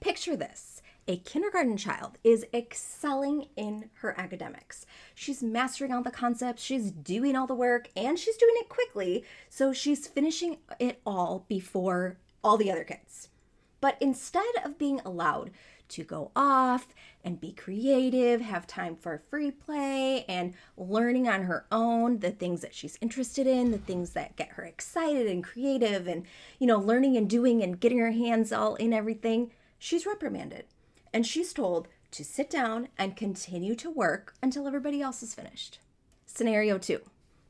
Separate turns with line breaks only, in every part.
Picture this. A kindergarten child is excelling in her academics. She's mastering all the concepts, she's doing all the work, and she's doing it quickly, so she's finishing it all before all the other kids. But instead of being allowed to go off and be creative, have time for free play and learning on her own the things that she's interested in, the things that get her excited and creative and, learning and doing and getting her hands all in everything, she's reprimanded. And she's told to sit down and continue to work until everybody else is finished. Scenario 2.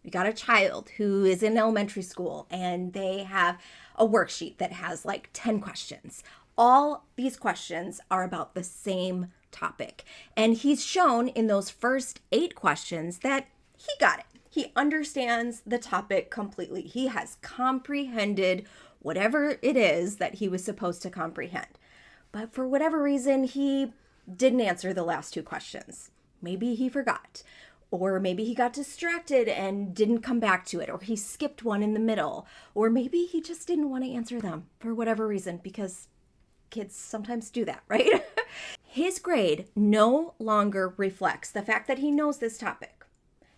We got a child who is in elementary school and they have a worksheet that has like 10 questions. All these questions are about the same topic. And he's shown in those first 8 questions that he got it. He understands the topic completely. He has comprehended whatever it is that he was supposed to comprehend. But for whatever reason, he didn't answer the last 2 questions. Maybe he forgot, or maybe he got distracted and didn't come back to it, or he skipped one in the middle, or maybe he just didn't want to answer them for whatever reason, because kids sometimes do that, right? His grade no longer reflects the fact that he knows this topic.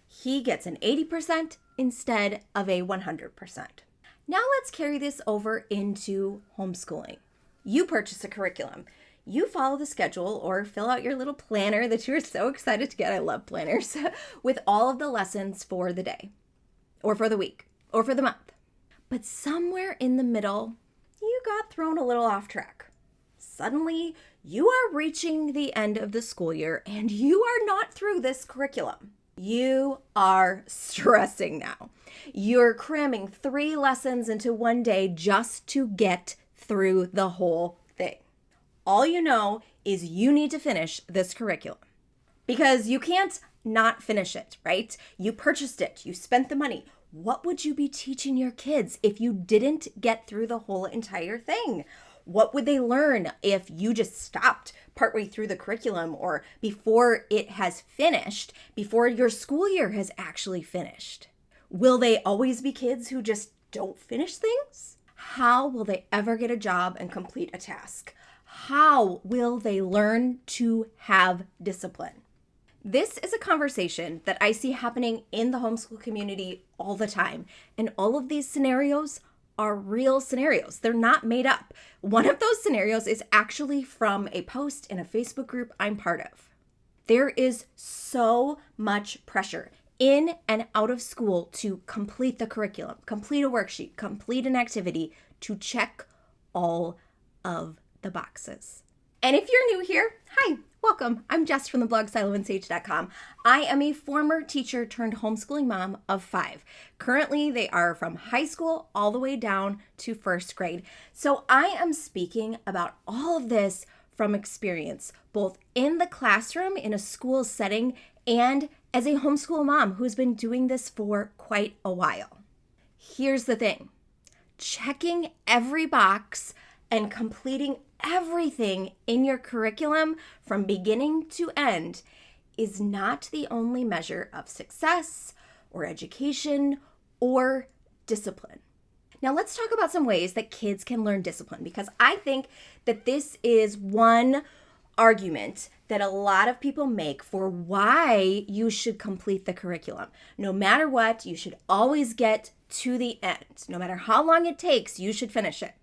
He gets an 80% instead of a 100%. Now let's carry this over into homeschooling. You purchase a curriculum. You follow the schedule or fill out your little planner that you're so excited to get. I love planners with all of the lessons for the day or for the week or for the month. But somewhere in the middle, you got thrown a little off track. Suddenly, you are reaching the end of the school year and you are not through this curriculum. You are stressing now. You're cramming 3 lessons into one day just to get through the whole thing. All you know is you need to finish this curriculum because you can't not finish it, right? You purchased it, you spent the money. What would you be teaching your kids if you didn't get through the whole entire thing? What would they learn if you just stopped partway through the curriculum or before it has finished, before your school year has actually finished? Will they always be kids who just don't finish things? How will they ever get a job and complete a task? How will they learn to have discipline? This is a conversation that I see happening in the homeschool community all the time. And all of these scenarios are real scenarios. They're not made up. One of those scenarios is actually from a post in a Facebook group I'm part of. There is so much pressure in and out of school to complete the curriculum, complete a worksheet, complete an activity, to check all of the boxes. And if you're new here, hi, welcome. I'm Jess from the blog SiloandSage.com. I am a former teacher turned homeschooling mom of 5. Currently, they are from high school all the way down to 1st grade. So I am speaking about all of this from experience, both in the classroom, in a school setting, and as a homeschool mom who's been doing this for quite a while. Here's the thing. Checking every box and completing everything in your curriculum from beginning to end is not the only measure of success or education or discipline. Now let's talk about some ways that kids can learn discipline, because I think that this is one argument that a lot of people make for why you should complete the curriculum. No matter what, you should always get to the end. No matter how long it takes, you should finish it.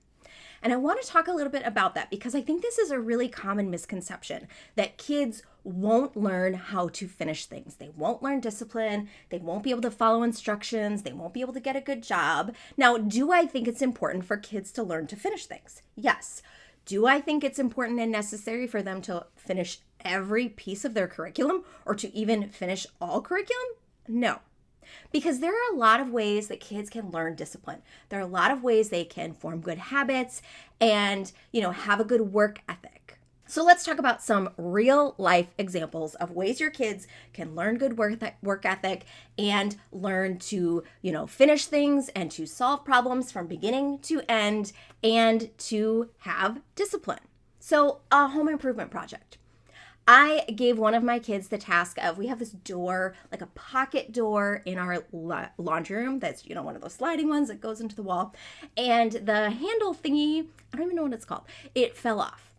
And I want to talk a little bit about that because I think this is a really common misconception that kids won't learn how to finish things. They won't learn discipline. They won't be able to follow instructions. They won't be able to get a good job. Now, do I think it's important for kids to learn to finish things? Yes. Do I think it's important and necessary for them to finish every piece of their curriculum or to even finish all curriculum? No. Because there are a lot of ways that kids can learn discipline. There are a lot of ways they can form good habits and, have a good work ethic. So let's talk about some real life examples of ways your kids can learn good work ethic and learn to, finish things and to solve problems from beginning to end and to have discipline. So a home improvement project. I gave one of my kids the task of, we have this door, like a pocket door in our laundry room that's, one of those sliding ones that goes into the wall. And the handle thingy, I don't even know what it's called, it fell off.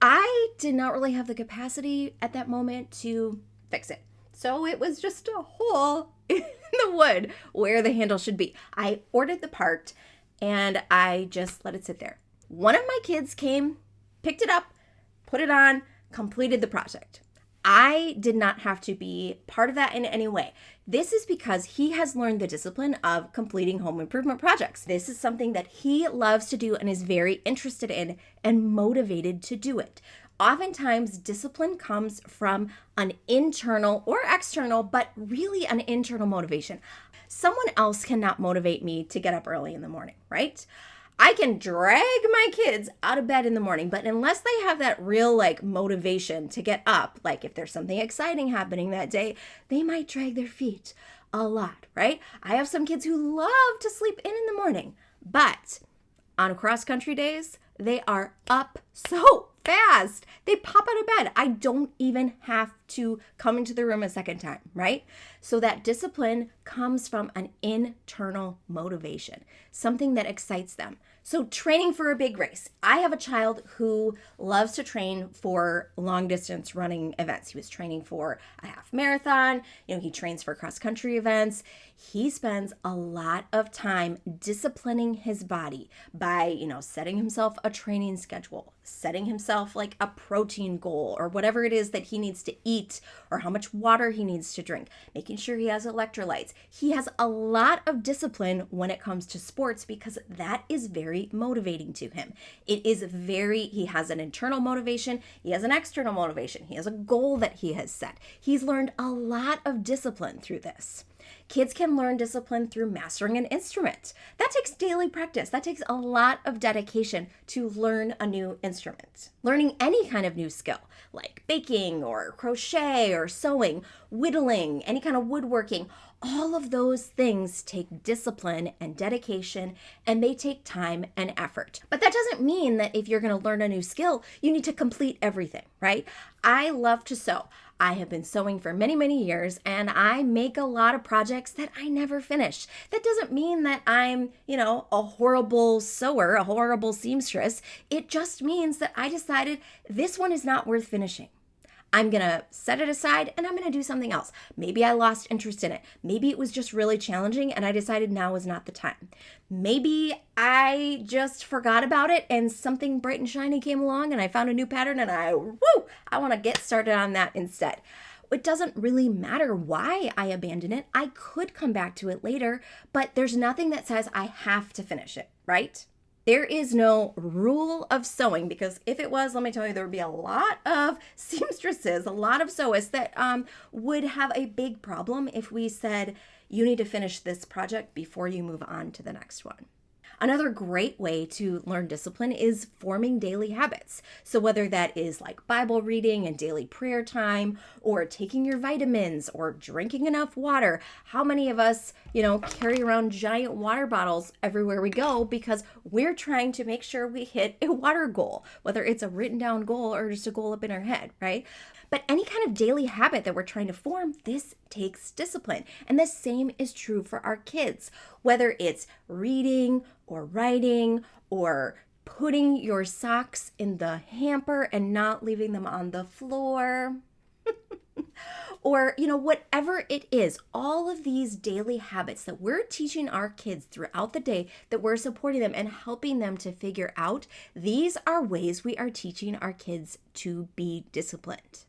I did not really have the capacity at that moment to fix it. So it was just a hole in the wood where the handle should be. I ordered the part and I just let it sit there. One of my kids came, picked it up, put it on, completed the project. I did not have to be part of that in any way. This is because he has learned the discipline of completing home improvement projects. This is something that he loves to do and is very interested in and motivated to do it. Oftentimes, discipline comes from an internal or external, but really an internal motivation. Someone else cannot motivate me to get up early in the morning, right? I can drag my kids out of bed in the morning, but unless they have that real motivation to get up, like if there's something exciting happening that day, they might drag their feet a lot, right? I have some kids who love to sleep in the morning, but on cross-country days, they are up so fast. They pop out of bed. I don't even have to come into the room a second time, right? So that discipline comes from an internal motivation, something that excites them. So training for a big race. I have a child who loves to train for long distance running events. He was training for a half marathon. He trains for cross country events. He spends a lot of time disciplining his body by, setting himself a training schedule, setting himself a protein goal or whatever it is that he needs to eat or how much water he needs to drink, making sure he has electrolytes. He has a lot of discipline when it comes to sports because that is very motivating to him. He has an internal motivation, he has an external motivation, he has a goal that he has set. He's learned a lot of discipline through this. Kids can learn discipline through mastering an instrument. That takes daily practice. That takes a lot of dedication to learn a new instrument. Learning any kind of new skill, like baking or crochet or sewing, whittling, any kind of woodworking, all of those things take discipline and dedication, and they take time and effort. But that doesn't mean that if you're going to learn a new skill, you need to complete everything, right? I love to sew. I have been sewing for many, many years, and I make a lot of projects that I never finish. That doesn't mean that I'm, a horrible sewer, a horrible seamstress. It just means that I decided this one is not worth finishing. I'm going to set it aside and I'm going to do something else. Maybe I lost interest in it. Maybe it was just really challenging and I decided now is not the time. Maybe I just forgot about it and something bright and shiny came along and I found a new pattern and I want to get started on that instead. It doesn't really matter why I abandon it. I could come back to it later, but there's nothing that says I have to finish it, right? There is no rule of sewing because if it was, let me tell you, there would be a lot of seamstresses, a lot of sewists that would have a big problem if we said, you need to finish this project before you move on to the next one. Another great way to learn discipline is forming daily habits. So whether that is like Bible reading and daily prayer time, or taking your vitamins, or drinking enough water. How many of us, carry around giant water bottles everywhere we go because we're trying to make sure we hit a water goal, whether it's a written down goal or just a goal up in our head, right? But any kind of daily habit that we're trying to form, this takes discipline. And the same is true for our kids, whether it's reading or writing or putting your socks in the hamper and not leaving them on the floor. Or, whatever it is, all of these daily habits that we're teaching our kids throughout the day, that we're supporting them and helping them to figure out, these are ways we are teaching our kids to be disciplined.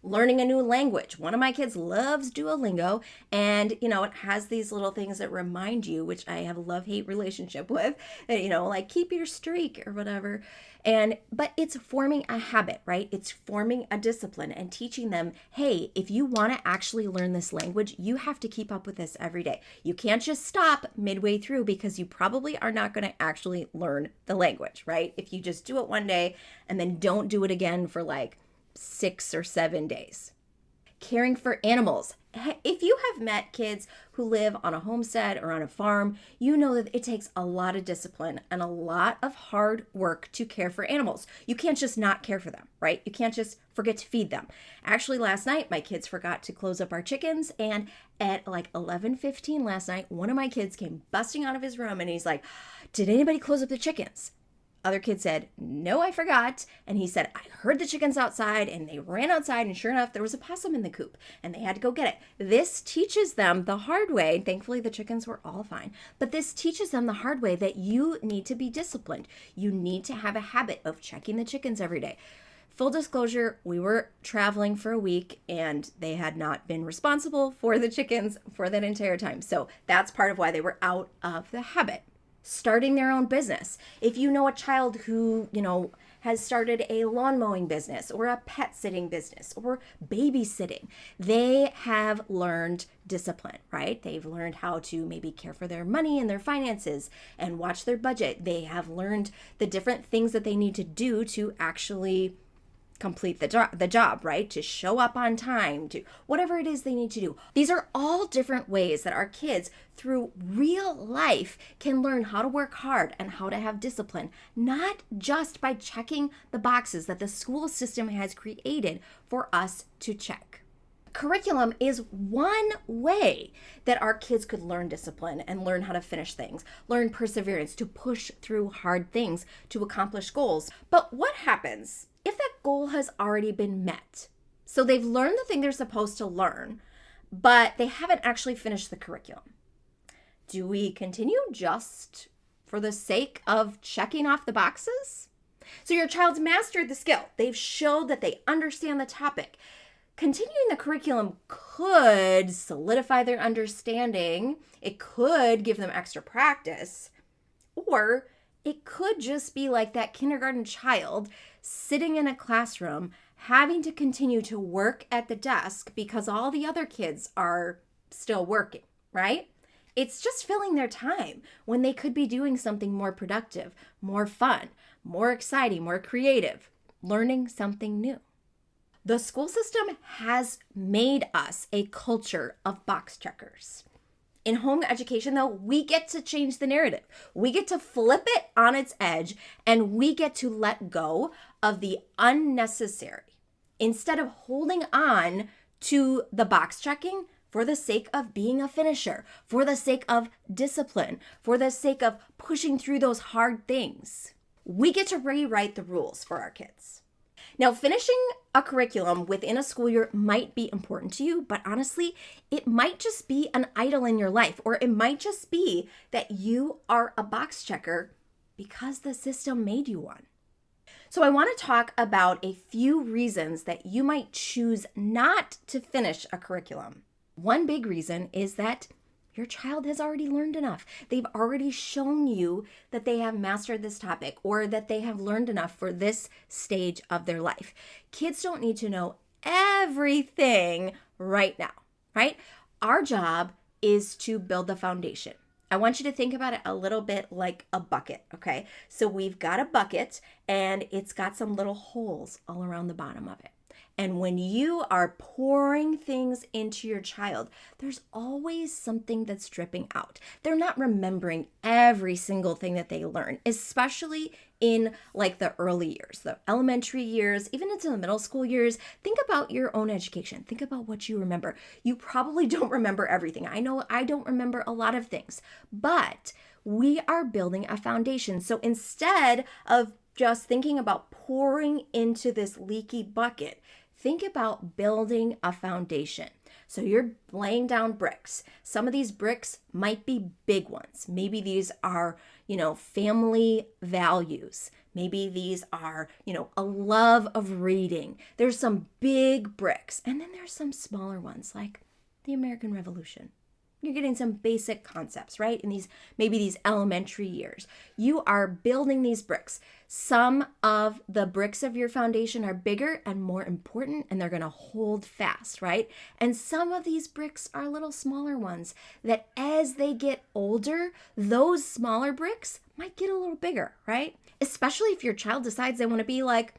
Learning a new language. One of my kids loves Duolingo, and it has these little things that remind you, which I have a love-hate relationship with, like keep your streak or whatever. But it's forming a habit, right? It's forming a discipline and teaching them, hey, if you want to actually learn this language, you have to keep up with this every day. You can't just stop midway through because you probably are not going to actually learn the language, right? If you just do it one day and then don't do it again for 6 or 7 days. Caring for animals. If you have met kids who live on a homestead or on a farm, you know that it takes a lot of discipline and a lot of hard work to care for animals. You can't just not care for them, right? You can't just forget to feed them. Actually, last night, my kids forgot to close up our chickens, and at 11:15 last night, one of my kids came busting out of his room and he's like, did anybody close up the chickens? other kid said, no, I forgot. And he said, I heard the chickens outside, and they ran outside, and sure enough, there was a possum in the coop and they had to go get it. This teaches them the hard way. Thankfully, the chickens were all fine. But this teaches them the hard way that you need to be disciplined. You need to have a habit of checking the chickens every day. Full disclosure, we were traveling for a week and they had not been responsible for the chickens for that entire time. So that's part of why they were out of the habit. Starting their own business. If you know a child who, has started a lawn mowing business or a pet sitting business or babysitting, they have learned discipline, right? They've learned how to maybe care for their money and their finances and watch their budget. They have learned the different things that they need to do to actually complete the job, right? To show up on time, to whatever it is they need to do. These are all different ways that our kids through real life can learn how to work hard and how to have discipline, not just by checking the boxes that the school system has created for us to check. Curriculum is one way that our kids could learn discipline and learn how to finish things, learn perseverance, to push through hard things to accomplish goals. But what happens if that goal has already been met? So they've learned the thing they're supposed to learn, but they haven't actually finished the curriculum. Do we continue just for the sake of checking off the boxes? So your child's mastered the skill. They've showed that they understand the topic. Continuing the curriculum could solidify their understanding. It could give them extra practice, or it could just be like that kindergarten child sitting in a classroom having to continue to work at the desk because all the other kids are still working, right? It's just filling their time when they could be doing something more productive, more fun, more exciting, more creative, learning something new. The school system has made us a culture of box checkers. In home education, though, we get to change the narrative. We get to flip it on its edge, and we get to let go of the unnecessary. Instead of holding on to the box checking for the sake of being a finisher, for the sake of discipline, for the sake of pushing through those hard things, we get to rewrite the rules for our kids. Now, finishing a curriculum within a school year might be important to you, but honestly, it might just be an idol in your life, or it might just be that you are a box checker because the system made you one. So I want to talk about a few reasons that you might choose not to finish a curriculum. One big reason is that your child has already learned enough. They've already shown you that they have mastered this topic or that they have learned enough for this stage of their life. Kids don't need to know everything right now, right? Our job is to build the foundation. I want you to think about it a little bit like a bucket, okay? So we've got a bucket and it's got some little holes all around the bottom of it. And when you are pouring things into your child, there's always something that's dripping out. They're not remembering every single thing that they learn, especially in like the early years, the elementary years, even into the middle school years. Think about your own education. Think about what you remember. You probably don't remember everything. I know I don't remember a lot of things, but we are building a foundation. So instead of just thinking about pouring into this leaky bucket, think about building a foundation. So you're laying down bricks. Some of these bricks might be big ones. Maybe these are, family values. Maybe these are, a love of reading. There's some big bricks. And then there's some smaller ones like the American Revolution. You're getting some basic concepts, right? In maybe these elementary years. You are building these bricks. Some of the bricks of your foundation are bigger and more important, and they're going to hold fast, right? And some of these bricks are little smaller ones that as they get older, those smaller bricks might get a little bigger, right? Especially if your child decides they want to be like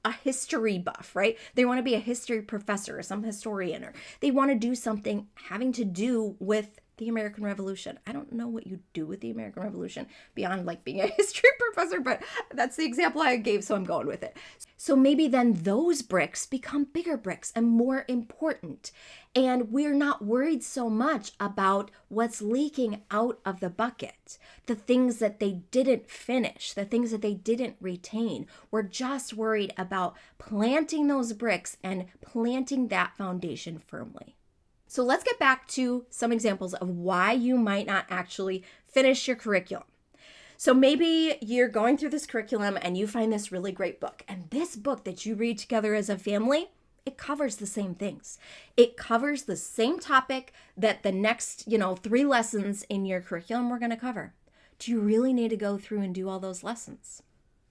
a history buff, right? They want to be a history professor or some historian, or they want to do something having to do with the American Revolution. I don't know what you do with the American Revolution beyond like being a history professor, but that's the example I gave, so I'm going with it. So maybe then those bricks become bigger bricks and more important. And we're not worried so much about what's leaking out of the bucket, the things that they didn't finish, the things that they didn't retain. We're just worried about planting those bricks and planting that foundation firmly. So let's get back to some examples of why you might not actually finish your curriculum. So maybe you're going through this curriculum and you find this really great book. And this book that you read together as a family, it covers the same things. It covers the same topic that the next, 3 lessons in your curriculum we're going to cover. Do you really need to go through and do all those lessons?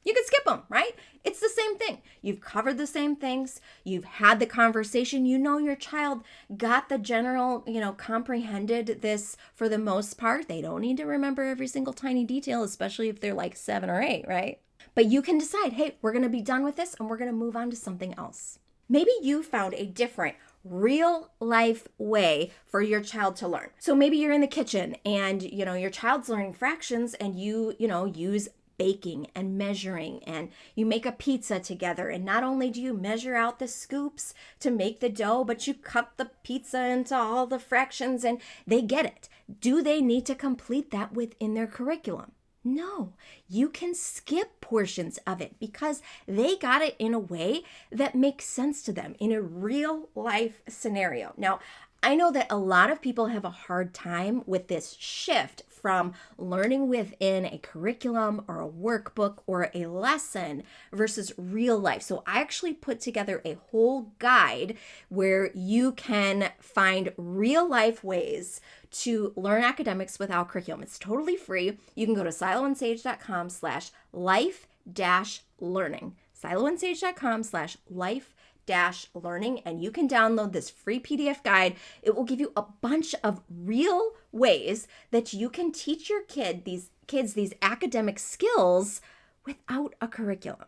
You can skip them, right? It's the same thing. You've covered the same things. You've had the conversation. You know your child got the general, comprehended this for the most part. They don't need to remember every single tiny detail, especially if they're like 7 or 8, right? But you can decide, hey, we're going to be done with this and we're going to move on to something else. Maybe you found a different real life way for your child to learn. So maybe you're in the kitchen and, your child's learning fractions and you use baking and measuring, and you make a pizza together. And not only do you measure out the scoops to make the dough, but you cut the pizza into all the fractions and they get it. Do they need to complete that within their curriculum? No, you can skip portions of it because they got it in a way that makes sense to them in a real life scenario. Now, I know that a lot of people have a hard time with this shift from learning within a curriculum or a workbook or a lesson versus real life. So I actually put together a whole guide where you can find real life ways to learn academics without curriculum. It's totally free. You can go to siloandsage.com/life-learning. siloandsage.com/life-learning, and you can download this free PDF guide. It will give you a bunch of real ways that you can teach your kids these academic skills without a curriculum.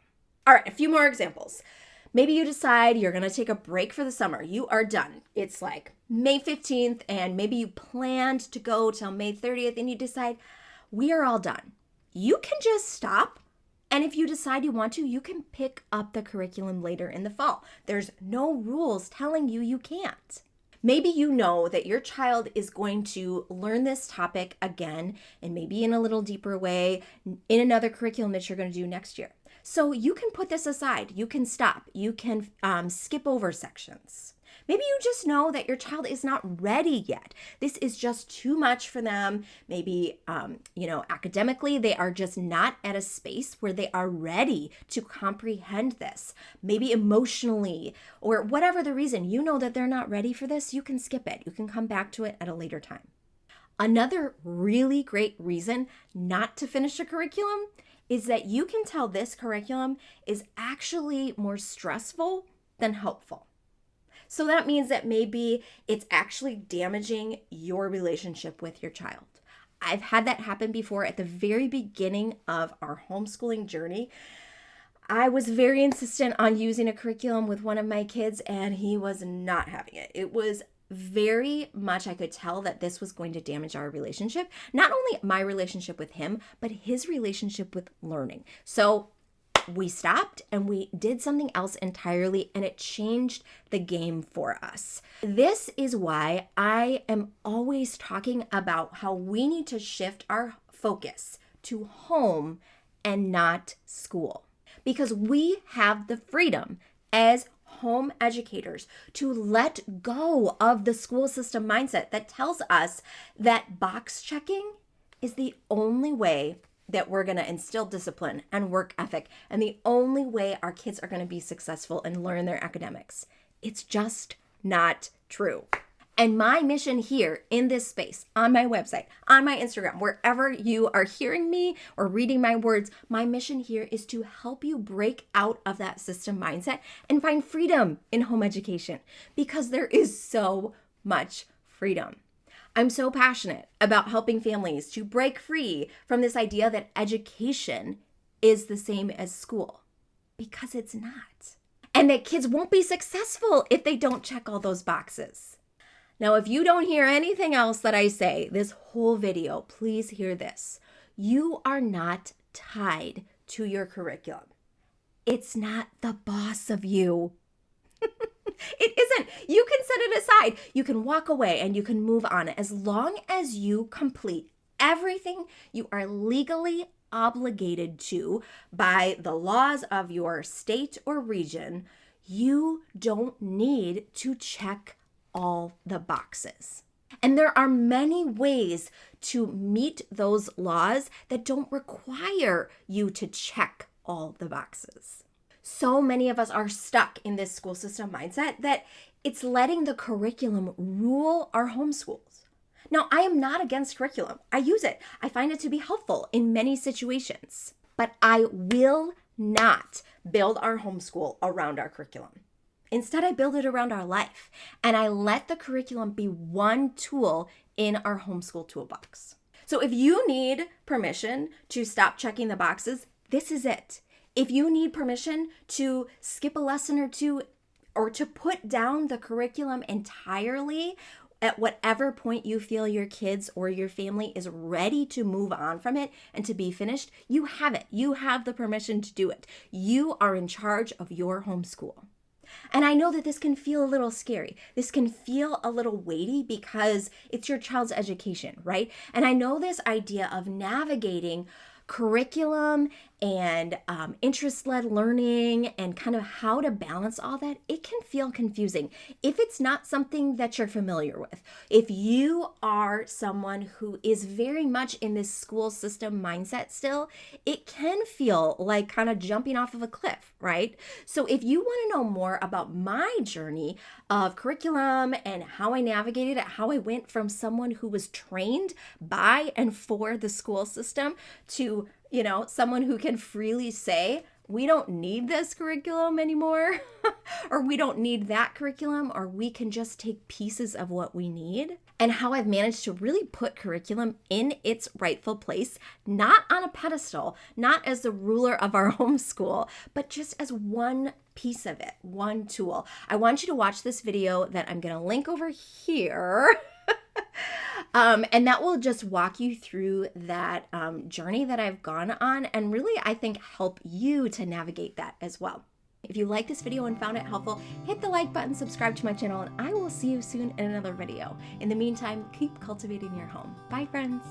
All right, a few more examples. Maybe you decide you're going to take a break for the summer. You are done. It's like May 15th, and maybe you planned to go till May 30th, and you decide, we are all done. You can just stop. And if you decide you want to, you can pick up the curriculum later in the fall. There's no rules telling you can't. Maybe you know that your child is going to learn this topic again, and maybe in a little deeper way, in another curriculum that you're going to do next year. So you can put this aside. You can stop. You can skip over sections. Maybe you just know that your child is not ready yet. This is just too much for them. Maybe, academically, they are just not at a space where they are ready to comprehend this. Maybe emotionally, or whatever the reason, you know that they're not ready for this, you can skip it. You can come back to it at a later time. Another really great reason not to finish a curriculum is that you can tell this curriculum is actually more stressful than helpful. So that means that maybe it's actually damaging your relationship with your child. I've had that happen before at the very beginning of our homeschooling journey. I was very insistent on using a curriculum with one of my kids, and he was not having it. It was very much, I could tell that this was going to damage our relationship. Not only my relationship with him, but his relationship with learning. So we stopped and we did something else entirely, and it changed the game for us. This is why I am always talking about how we need to shift our focus to home and not school, because we have the freedom as home educators to let go of the school system mindset that tells us that box checking is the only way that we're going to instill discipline and work ethic, and the only way our kids are going to be successful and learn their academics. It's just not true. And my mission here in this space, on my website, on my Instagram, wherever you are hearing me or reading my words, my mission here is to help you break out of that system mindset and find freedom in home education, because there is so much freedom. I'm so passionate about helping families to break free from this idea that education is the same as school, because it's not. And that kids won't be successful if they don't check all those boxes. Now, if you don't hear anything else that I say this whole video, please hear this. You are not tied to your curriculum. It's not the boss of you. It isn't. You can set it aside. You can walk away and you can move on. As long as you complete everything you are legally obligated to by the laws of your state or region, you don't need to check all the boxes. And there are many ways to meet those laws that don't require you to check all the boxes. So many of us are stuck in this school system mindset that it's letting the curriculum rule our homeschools. Now, I am not against curriculum. I use it. I find it to be helpful in many situations. But I will not build our homeschool around our curriculum. Instead, I build it around our life. And I let the curriculum be one tool in our homeschool toolbox. So if you need permission to stop checking the boxes, this is it. If you need permission to skip a lesson or two, or to put down the curriculum entirely at whatever point you feel your kids or your family is ready to move on from it and to be finished, you have it. You have the permission to do it. You are in charge of your homeschool. And I know that this can feel a little scary. This can feel a little weighty because it's your child's education, right? And I know this idea of navigating curriculum and interest-led learning and kind of how to balance all that, it can feel confusing if it's not something that you're familiar with. If you are someone who is very much in this school system mindset still, it can feel like kind of jumping off of a cliff, right? So if you want to know more about my journey of curriculum and how I navigated it, how I went from someone who was trained by and for the school system to someone who can freely say, we don't need this curriculum anymore, or we don't need that curriculum, or we can just take pieces of what we need, and how I've managed to really put curriculum in its rightful place, not on a pedestal, not as the ruler of our homeschool, but just as one piece of it, one tool. I want you to watch this video that I'm going to link over here. And that will just walk you through that journey that I've gone on and really, I think, help you to navigate that as well. If you like this video and found it helpful, hit the like button, subscribe to my channel, and I will see you soon in another video. In the meantime, keep cultivating your home. Bye, friends.